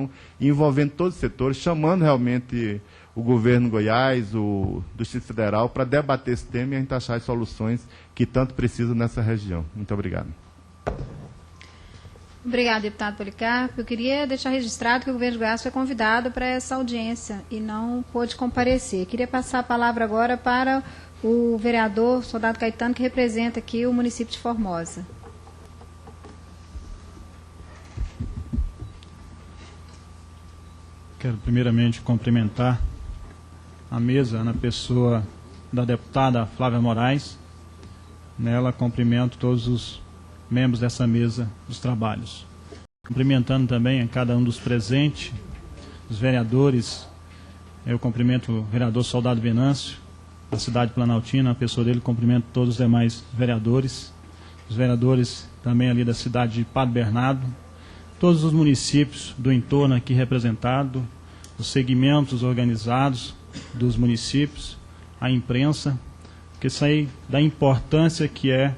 região, envolvendo todos os setores, chamando realmente o governo Goiás, o Distrito Federal, para debater esse tema e a gente achar as soluções que tanto precisa nessa região. Muito obrigado. Obrigada, deputado Policarpo. Eu queria deixar registrado que o governo de Goiás foi convidado para essa audiência e não pôde comparecer. Eu queria passar a palavra agora para o vereador Soldado Caetano, que representa aqui o município de Formosa. Quero primeiramente cumprimentar a mesa na pessoa da deputada Flávia Moraes. Nela cumprimento todos os membros dessa mesa dos trabalhos. Cumprimentando também a cada um dos presentes, os vereadores. Eu cumprimento o vereador Soldado Venâncio, da cidade de Planaltina, a pessoa dele, cumprimento todos os demais vereadores, os vereadores também ali da cidade de Padre Bernardo, todos os municípios do entorno aqui representados, os segmentos organizados dos municípios, a imprensa, que isso aí da importância que é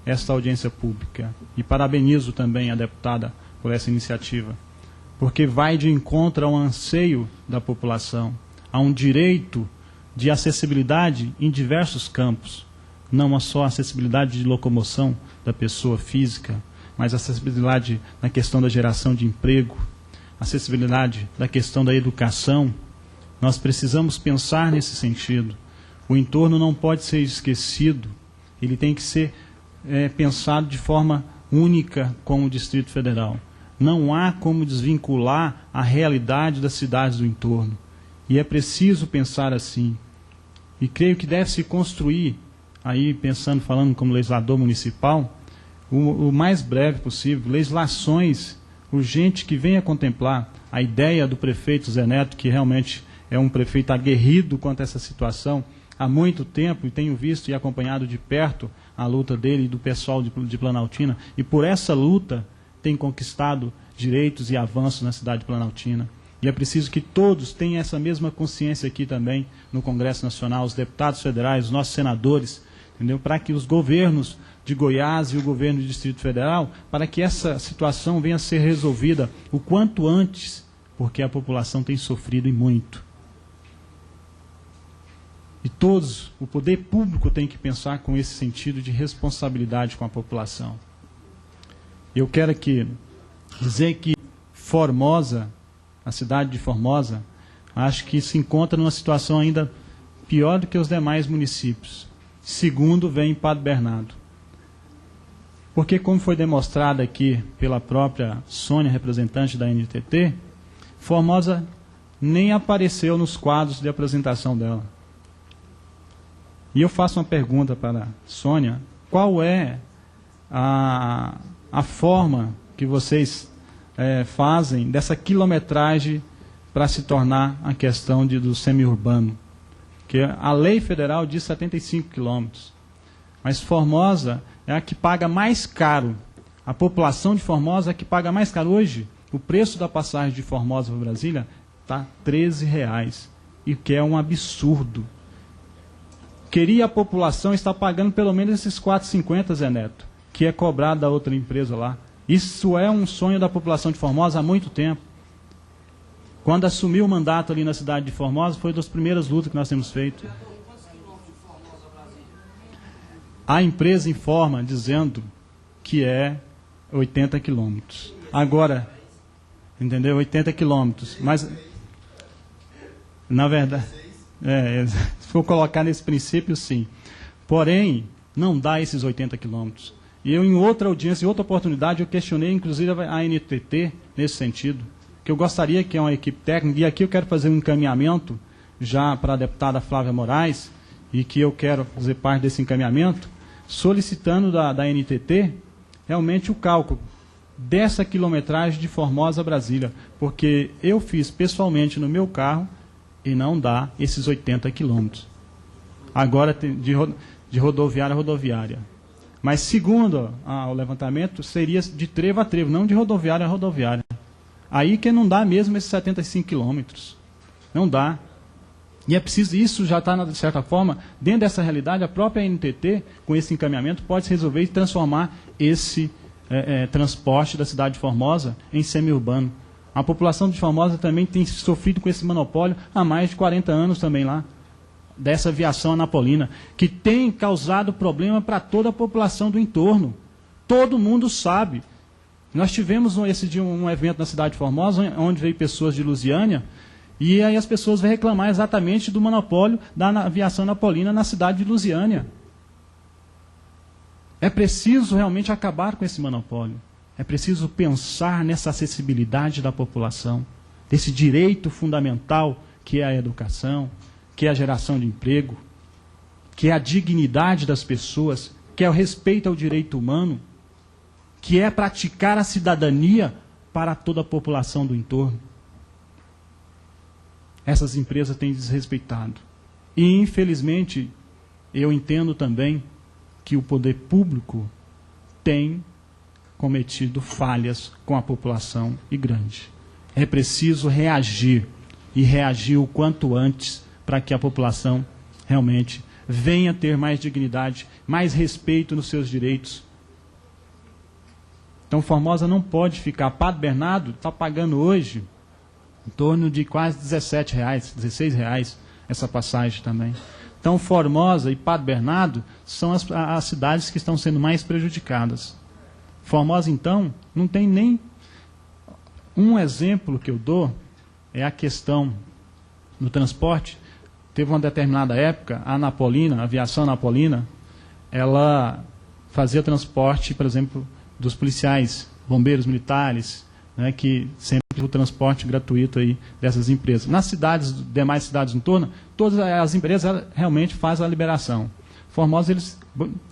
esta audiência pública. E parabenizo também a deputada por essa iniciativa, porque vai de encontro ao anseio da população, a um direito de acessibilidade em diversos campos, não só a acessibilidade de locomoção da pessoa física, mas acessibilidade na questão da geração de emprego, acessibilidade da questão da educação. Nós precisamos pensar nesse sentido. O entorno não pode ser esquecido, ele tem que ser pensado de forma única com o Distrito Federal. Não há como desvincular a realidade das cidades do entorno. E é preciso pensar assim. E creio que deve se construir, aí pensando, falando como legislador municipal, o mais breve possível, legislações urgentes que venham a contemplar a ideia do prefeito Zé Neto, que realmente é um prefeito aguerrido quanto a essa situação há muito tempo, e tenho visto e acompanhado de perto a luta dele e do pessoal de Planaltina, e por essa luta tem conquistado direitos e avanços na cidade de Planaltina. E é preciso que todos tenham essa mesma consciência aqui também no Congresso Nacional, os deputados federais, os nossos senadores, entendeu? Para que os governos de Goiás e o governo do Distrito Federal, para que essa situação venha a ser resolvida o quanto antes, porque a população tem sofrido e muito. E todos, o poder público tem que pensar com esse sentido de responsabilidade com a população. Eu quero aqui dizer que Formosa, a cidade de Formosa, acho que se encontra numa situação ainda pior do que os demais municípios. Segundo vem Padre Bernardo. Porque, como foi demonstrado aqui pela própria Sônia, representante da NTT, Formosa nem apareceu nos quadros de apresentação dela. E eu faço uma pergunta para a Sônia: qual é a forma que vocês fazem dessa quilometragem para se tornar a questão do semi-urbano? Que a lei federal diz 75 quilômetros, mas Formosa é a que paga mais caro. A população de Formosa é a que paga mais caro. Hoje, o preço da passagem de Formosa para Brasília está R$13, e que é um absurdo. Queria a população estar pagando pelo menos esses R$4,50, Zé Neto, que é cobrado da outra empresa lá. Isso é um sonho da população de Formosa há muito tempo. Quando assumiu o mandato ali na cidade de Formosa, foi uma das primeiras lutas que nós temos feito. A empresa informa dizendo que é 80 quilômetros. Agora, entendeu? 80 quilômetros. Mas, na verdade, se for colocar nesse princípio, sim. Porém, não dá esses 80 quilômetros. E eu, em outra audiência, em outra oportunidade, eu questionei, inclusive, a NTT nesse sentido, que eu gostaria que é uma equipe técnica, e aqui eu quero fazer um encaminhamento já para a deputada Flávia Moraes, e que eu quero fazer parte desse encaminhamento, solicitando da NTT realmente o cálculo dessa quilometragem de Formosa a Brasília, porque eu fiz pessoalmente no meu carro e não dá esses 80 quilômetros. Agora, de rodoviária a rodoviária. Mas, segundo o levantamento, seria de trevo a trevo, não de rodoviária a rodoviária. Aí que não dá mesmo esses 75 quilômetros. Não dá. E é preciso, isso já está, de certa forma, dentro dessa realidade, a própria NTT, com esse encaminhamento, pode se resolver e transformar esse transporte da cidade de Formosa em semi-urbano. A população de Formosa também tem sofrido com esse monopólio há mais de 40 anos também lá, dessa aviação anapolina, que tem causado problema para toda a população do entorno. Todo mundo sabe. Nós tivemos esse dia um evento na cidade de Formosa, onde veio pessoas de Lusiânia, e aí as pessoas vêm reclamar exatamente do monopólio da aviação anapolina na cidade de Lusiânia. É preciso realmente acabar com esse monopólio. É preciso pensar nessa acessibilidade da população, desse direito fundamental que é a educação, que é a geração de emprego, que é a dignidade das pessoas, que é o respeito ao direito humano, que é praticar a cidadania para toda a população do entorno. Essas empresas têm desrespeitado. E, infelizmente, eu entendo também que o poder público tem cometido falhas com a população e grande. É preciso reagir, e reagir o quanto antes, para que a população realmente venha ter mais dignidade, mais respeito nos seus direitos. Então, Formosa não pode ficar. Padre Bernardo está pagando hoje em torno de quase R$17, R$16 essa passagem também. Então, Formosa e Padre Bernardo são as cidades que estão sendo mais prejudicadas. Formosa, então, não tem nem... Um exemplo que eu dou é a questão do transporte. Teve uma determinada época, a Anapolina, a aviação Anapolina, ela fazia transporte, por exemplo, dos policiais, bombeiros militares, né, que sempre o transporte gratuito aí dessas empresas. Nas cidades, demais cidades em torno, todas as empresas realmente fazem a liberação. Formosa, eles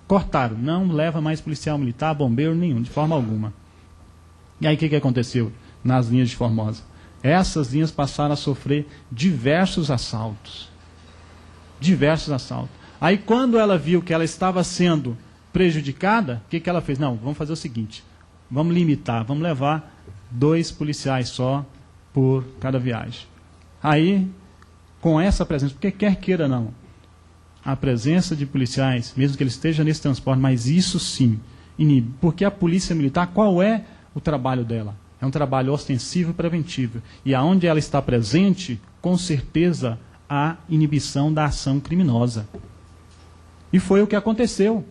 cortaram, não leva mais policial militar, bombeiro nenhum, de forma alguma. E aí o que aconteceu nas linhas de Formosa? Essas linhas passaram a sofrer diversos assaltos. Diversos assaltos. Aí quando ela viu que ela estava sendo prejudicada, o que ela fez? Não, vamos fazer o seguinte, vamos limitar, vamos levar 2 policiais só por cada viagem. Aí, com essa presença, porque quer queira não, a presença de policiais, mesmo que ele esteja nesse transporte, mas isso sim, inibe. Porque a polícia militar, qual é o trabalho dela? É um trabalho ostensivo e preventivo. E aonde ela está presente, com certeza, há inibição da ação criminosa. E foi o que aconteceu.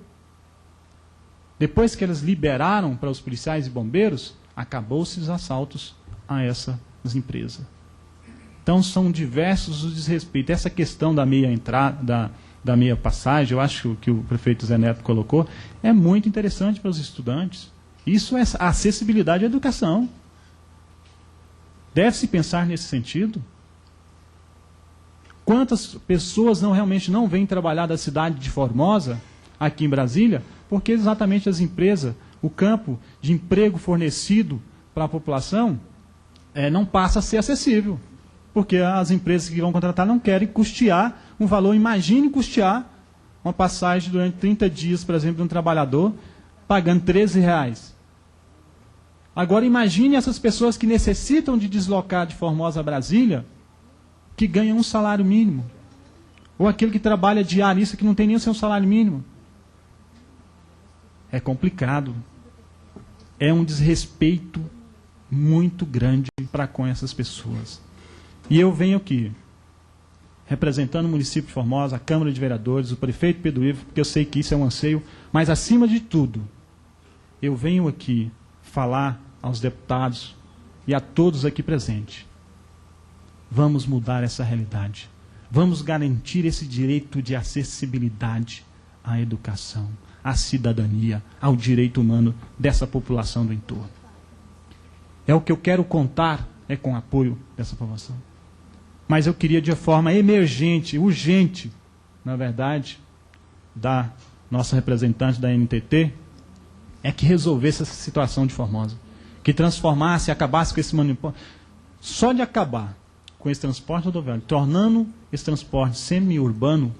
Depois que eles liberaram para os policiais e bombeiros, acabou-se os assaltos a essas empresas. Então são diversos os desrespeitos. Essa questão da meia entrada, da meia passagem, eu acho que o prefeito Zé Neto colocou, é muito interessante para os estudantes. Isso é acessibilidade à educação. Deve-se pensar nesse sentido. Quantas pessoas realmente não vêm trabalhar da cidade de Formosa, aqui em Brasília, porque exatamente as empresas, o campo de emprego fornecido para a população, não passa a ser acessível. Porque as empresas que vão contratar não querem custear um valor. Imagine custear uma passagem durante 30 dias, por exemplo, de um trabalhador, pagando R$13. Agora imagine essas pessoas que necessitam de deslocar de Formosa a Brasília, que ganham um salário mínimo. Ou aquele que trabalha diarista que não tem nem o seu salário mínimo. É complicado. É um desrespeito muito grande para com essas pessoas. E eu venho aqui, representando o município de Formosa, a Câmara de Vereadores, o prefeito Pedro Ivo, porque eu sei que isso é um anseio, mas acima de tudo, eu venho aqui falar aos deputados e a todos aqui presentes. Vamos mudar essa realidade. Vamos garantir esse direito de acessibilidade à educação, à cidadania, ao direito humano dessa população do entorno. É o que eu quero contar, é com o apoio dessa população. Mas eu queria de forma emergente, urgente, na verdade, da nossa representante da NTT, é que resolvesse essa situação de Formosa. Que transformasse, acabasse com esse monopólio. Só de acabar com esse transporte rodoviário, tornando esse transporte semi-urbano,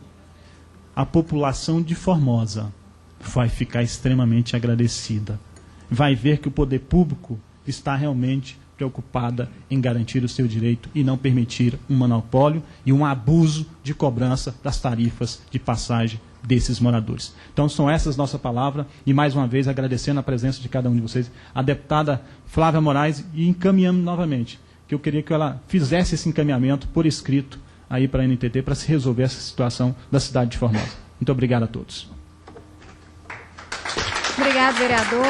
a população de Formosa vai ficar extremamente agradecida. Vai ver que o poder público está realmente preocupada em garantir o seu direito e não permitir um monopólio e um abuso de cobrança das tarifas de passagem desses moradores. Então, são essas nossas palavras, e mais uma vez agradecendo a presença de cada um de vocês, a deputada Flávia Moraes, e encaminhamos novamente, que eu queria que ela fizesse esse encaminhamento por escrito aí para a NTT, para se resolver essa situação da cidade de Formosa. Muito obrigado a todos. Obrigado, vereador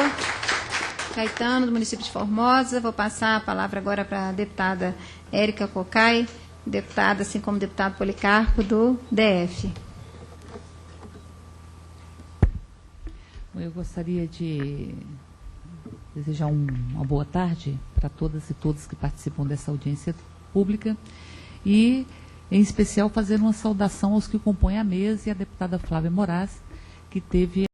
Caetano, do município de Formosa. Vou passar a palavra agora para a deputada Érica Cocai, deputada, assim como o deputado Policarpo, do DF. Eu gostaria de desejar uma boa tarde para todas e todos que participam dessa audiência pública e, em especial, fazer uma saudação aos que compõem a mesa e a deputada Flávia Moraes, que teve